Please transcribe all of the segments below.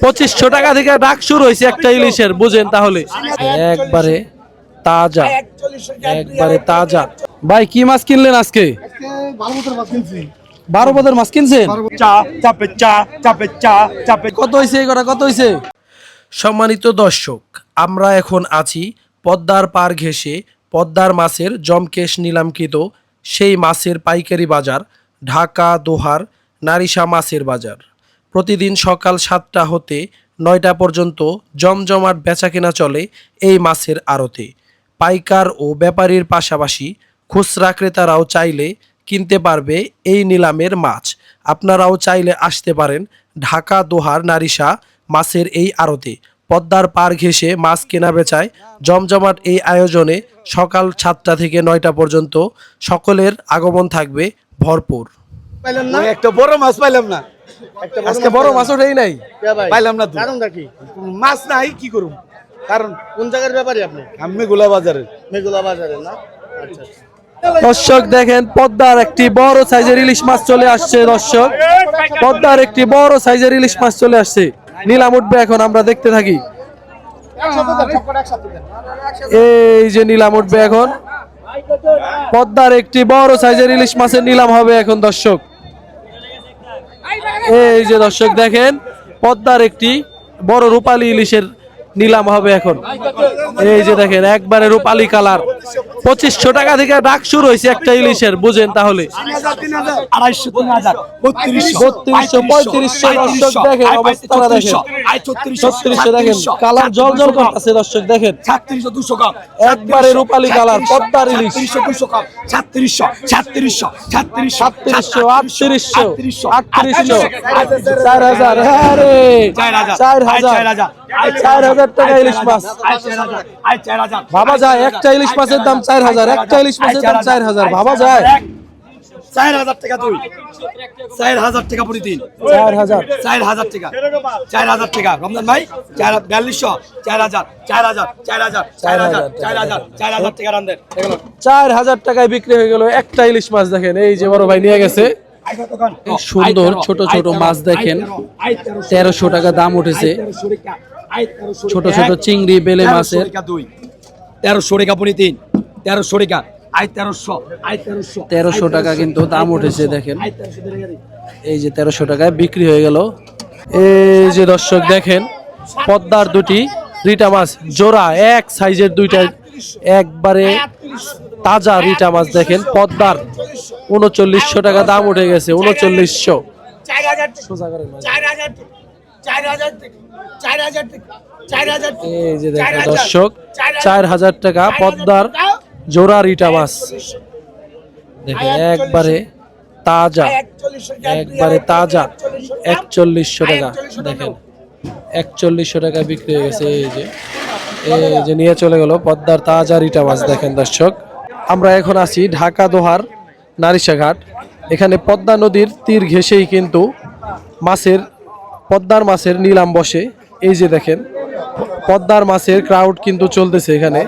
2500 টাকা থেকে ডাক শুরু হয়েছে একটা ইলিশের, বুঝেন তাহলে। একবারে তাজা, একবারে তাজা। ভাই কি মাছ কিনলেন আজকে? 12 পদের মাছ কিনছেন? কত হয়েছে? কত হয়েছে? সম্মানিত দর্শক, আমরা এখন আছি পদ্মার পার ঘেঁষে পদ্মার মাছের জমকেশ নিলামকৃত সেই মাছের পাইকারি বাজার ঢাকা দোহার নারিশা মাছের বাজার। প্রতিদিন সকাল 7টা হতে 9টা পর্যন্ত জমজমাট বেচাকেনা চলে এই মাছের আড়তে। পাইকার ও ব্যাপারীর পাশাপাশি খুচরা ক্রেতারাও চাইলে কিনতে পারবে এই নিলামের মাছ। আপনারাও চাইলে আসতে পারেন ঢাকা দোহার নারিশা মাছের এই আড়তে। পদ্মার পার ঘেঁষে মাছ কেনা বেচায় জমজমাট এই আয়োজনে সকাল 7টা থেকে 9টা পর্যন্ত সকলের আগমন থাকবে ভরপুর। একটা বড় মাছ পাইলাম না, আজকে বড় মাছ ওঠেই নাই, পাইলাম না। কারণটা কি? মাছ নাই, কি করুম? কারণ কোন জায়গার ব্যাপারে আপনি? আমি গোলা বাজারে। মেঘলা বাজারে না? আচ্ছা। দর্শক দেখেন, পদ্মার একটি বড় সাইজের ইলিশ মাছ চলে আসছে। দর্শক, পদ্মার একটি বড় সাইজের ইলিশ মাছ চলে আসছে। নিলাম উঠবে এখন, আমরা দেখতে থাকি। এই যে নিলাম উঠবে এখন, পদ্মার একটি বড় সাইজের ইলিশ মাছের নিলাম হবে এখন। দর্শক, এই যে দর্শক দেখেন, পদ্মার একটি বড় রূপালী ইলিশের নিলাম হবে এখন। এই যে দেখেন, একবারে রূপালী কালার। 2500 টাকা থেকে ডাক শুরু হয়েছে একটা ইলিশের, বুঝেন তাহলে। 250, 3000, 3200, 3500 দর্শক দেখেন, অবস্থাটা দেখেন। 3600 দেখেন, কালার জল জল করতেছে। দর্শক দেখেন, 3600, 200 কম, একবারে রূপালী কালার পদ্মার ইলিশ। 3600, 200 কম, 3600, 3600, 3600, 3700, 3800, 3800, 4000, হ্যাঁ রে, 4000, 4000 টাকা ইলিশ মাছ। 4000, ভাবা যায় একটা ইলিশ মাছের দাম 4000, একটা ইলিশ মাছের দাম 4000, ভাবা যায়? 4000 টাকা, 4000 টাকা প্রতিদিন, 4000, 4000 টাকা, 4000 টাকা রমজান ভাই, 4200, 4000, 4000, 4000, 4000, 4000, 4000 টাকা রান্দেন। 4000 টাকায় বিক্রি হয়ে গেল একটা ইলিশ মাছ। দেখেন, এই যে বড় ভাই নিয়ে গেছে সুন্দর ছোট ছোট মাছ। দেখেন 1300 টাকা দাম উঠেছে। ছোট ছোট চিংড়ি বেলে মাছের 1300 টাকা প্রতিদিন, 1300 টাকা, 1300, 1300 টাকা কিন্তু দাম উঠেছে। দেখেন, এই যে 1300 টাকায় বিক্রি হয়ে গেল। এই যে দর্শক দেখেন, পদ্মার দুটি রিটা মাছ জোড়া এক সাইজের, দুইটা একবারে তাজা রিটা মাছ। দেখেন, পদ্মার 3900 টাকা দাম উঠে গেছে। 3900, 4000, এই যে দেখেন দর্শক, 4000 টাকা পদ্মার জোড়া রিটা মাছ। দেখেন, একবারে তাজা, একবারে তাজা। 4100 টাকা। দেখেন, 4100 টাকা বিক্রি হয়ে গেছে। এই যে নিয়ে চলে গেল পদ্মার তাজা রিটা মাছ। দেখেন দর্শক, আমরা এখন আছি ঢাকা দোহার নারিশা ঘাট। এখানে পদ্মা নদীর তীর ঘেঁষেই কিন্তু পদ্মার মাছের নিলাম বসে। এই যে দেখেন, পদ্মার মাছের ক্রাউড কিন্তু চলতেছে এখানে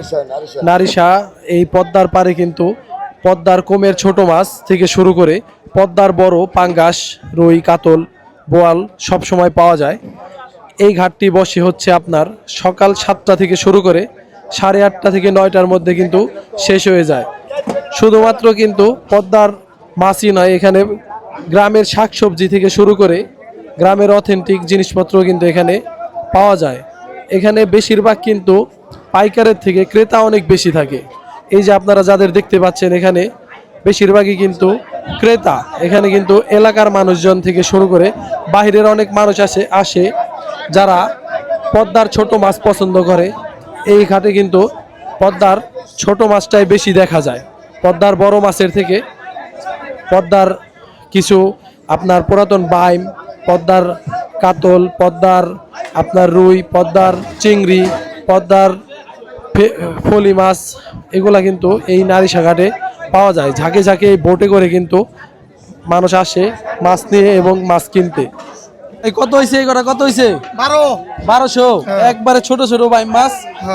নারিশা। এই পদ্মার পারে কিন্তু পদ্মার কমের ছোট মাছ থেকে শুরু করে পদ্মার বড় পাঙ্গাস, রুই, কাতল, বোয়াল সব সময় পাওয়া যায়। এই ঘাটটি বসে হচ্ছে আপনার সকাল 7টা থেকে শুরু করে 8:30 থেকে 9টার মধ্যে কিন্তু শেষ হয়ে যায়। শুধুমাত্র কিন্তু পদ্মার মাছই নয়, এখানে গ্রামের শাকসবজি থেকে শুরু করে গ্রামের অথেন্টিক জিনিসপত্র কিন্তু এখানে পাওয়া যায়। এখানে বেশিরভাগ কিন্তু পাইকারের থেকে ক্রেতা অনেক বেশি থাকে। এই যে আপনারা যাদের দেখতে পাচ্ছেন, এখানে বেশিরভাগই কিন্তু ক্রেতা। এখানে কিন্তু এলাকার মানুষজন থেকে শুরু করে বাহিরের অনেক মানুষ আসে যারা পদ্মার ছোট মাছ পছন্দ করে। এই ঘাটে কিন্তু পদ্মার ছোট মাছটাই বেশি দেখা যায় পদ্মার বড় মাছের থেকে। পদ্মার কিছু আপনার পুরাতন বাইম, পদ্মার কাতল, পদ্মার আপনার রুই, পদ্মার চিংড়ি, পদ্মার ফলি মাছ, এগুলা কিন্তু এই নারিশা ঘাটে পাওয়া যায়। ঝাঁকে ঝাঁকে এই বোটে করে কিন্তু মানুষ আসে মাছ নিয়ে এবং মাছ কিনতে। এই কত হয়েছে? কত হয়েছে? 1200। একবারে ছোট ছোট বাইম মাছ।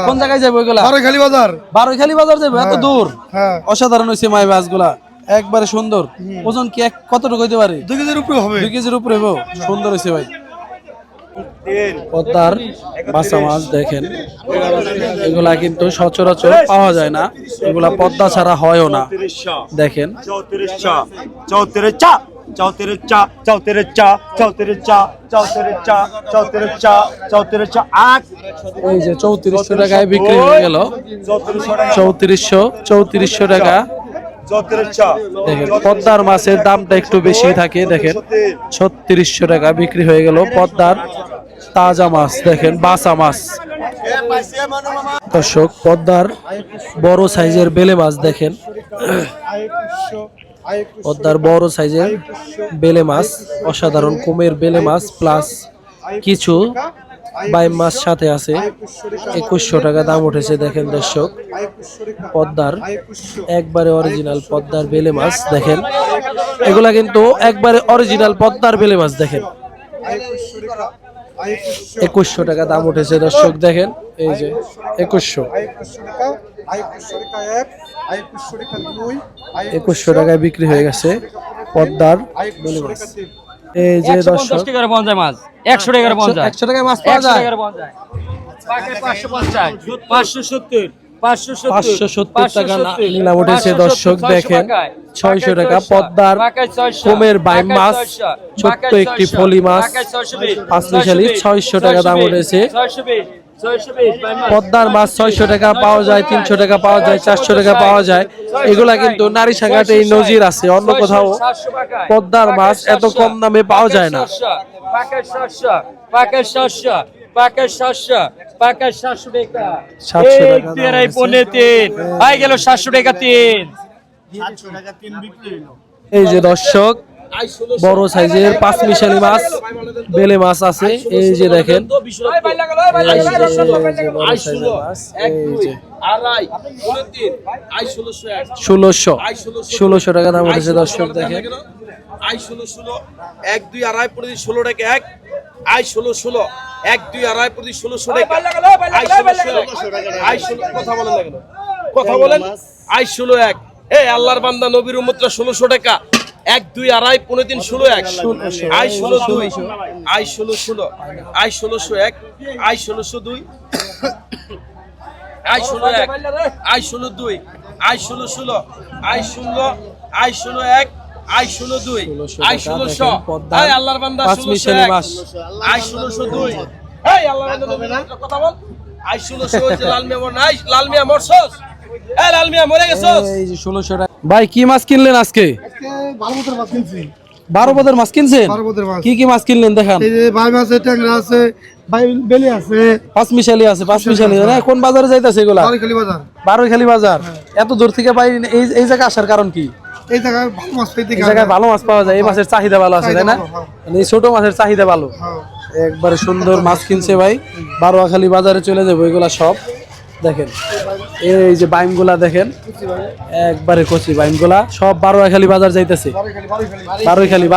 কোন জায়গায় যাবে ওইগুলা? বারোইখালী বাজার। বারোইখালী বাজার যাবে? এত দূর? অসাধারণ হয়েছে মাই মাছগুলা, একবারে সুন্দর। ওজন কি কতটুকু হইতে পারে? 2 কেজির উপরে হবে। 2 কেজির উপরে হবে। সুন্দর হয়েছে ভাই। পদ্মার বাসা মাছ দেখেন, এগুলা কিন্তু সচরাচর পাওয়া যায় না, এগুলা পদ্মা ছাড়া হয়ও না। দেখেন এই যে 3400 টাকায় বিক্রি হয়ে গেল, 3400 টাকা। দেখেন পদ্মার মাছের দামটা একটু বেশি থাকে, দেখেন 3600 টাকা বিক্রি হয়ে গেল পদ্মার তাজা মাছ। দেখেন বাসা মাছ। দর্শক পদ্মার বড় সাইজের বেলে মাছ দেখেন, পদ্মার বড় সাইজের বেলে মাছ, অসাধারণ কুমের বেলে মাছ প্লাস কিছু বাইম মাছ সাথে আছে। 2100 টাকা দাম উঠেছে। দেখেন দর্শক পদ্মার একবারে অরিজিনাল পদ্মার বেলে মাছ দেখেন, এগুলা কিন্তু একবারে অরিজিনাল পদ্মার বেলে মাছ। দেখেন 2100 টাকা দাম উঠেছে দর্শক। দেখেন এই যে 2100 টাকায় বিক্রি হয়ে গেছে পদ্মার বেলে মাছ। এই যে দর্শক 150 টাকার পঞ্চাশ মাছ 100 টাকার পঞ্চাশ, 100 টাকায় মাছ পাওয়া যায়। 570 টাকা নিলাম উঠেছে দর্শক। দেখেন 600 টাকা পদ্মার কোমের বাইম মাছ, ছোট্ট একটি ফলি মাছ পাঁচমিশালি 600 টাকা দাম উঠেছে। পদ্মার মাছ 600 টাকা পাওয়া যায়, 300 টাকা পাওয়া যায়, 400 টাকা পাওয়া যায়। এগুলা কিন্তু নারীসাঙ্গাতে এই নজির আছে, অন্য কোথাও পদ্মার মাছ এত কম দামে পাওয়া যায় না। পাকের 700 টাকা 700 টাকা তেরাই পনে তিন হয়ে গেল 700 টাকা তিন। এই যে দর্শক বড় সাইজের পাঁচমিশালি মাছ বেলে মাছ আছে। এই যে দেখেন 1600 টাকা দাম উঠেছে দর্শক। দেখেন 1 2 আড়াই প্রতি 16 টাকা 1 16 1 2 আড়াই প্রতি 1600 টাকা 16 কথা বলেন না কেন, কথা বলেন 16 1 এই আল্লাহর বান্দা নবীর উম্মতরা 1600 টাকা 1 2 আড়াই 15 3 16 1 16 2 16 16 1 16 2 16 1 16 2 16 16 16 1 16 2 1600 এই আল্লাহর বান্দা 1600 মাছ 1602 এই আল্লাহর বান্দা কথা বল 1600 যে লাল মিয়া মর নাই, লাল মিয়া মরছস, এই লাল মিয়া মরে গেছস। এই যে 1600 টাকা। ভাই কি মাছ কিনলেন আজকে? 12 মাছ কিনছি। 12 পদের মাছ কিনছেন? 12 মাছ। কি কি মাছ কিনলেন দেখান। এই যে ভাই মাছ, ট্যাংরা আছে, ভাই বেলি আছে, পাঁচমিশালি আছে। পাঁচমিশালি না কোন বাজারে যাইতাছে এগুলা? বারোইখালী বাজার। বারোইখালী বাজার। এত দূর থেকে ভাই এই জায়গায় আসার কারণ কি? এই জায়গায় ভালো মাছ পেতে এই জায়গায় ভালো মাছ পাওয়া যায়, এই মাছের চাহিদা ভালো আছে তাই না? মানে এই ছোট মাছের চাহিদা ভালো। একবারে সুন্দর মাছ কিনছে ভাই। বারোয়াখালী বাজারে চলে যাবো এগুলা সব। দেখেন এই যে বাইমগুলা দেখেন, একবারে কচি বাইমগুলা সব বারোয়াখালী বাজার যাইতেছে। বারোইখালী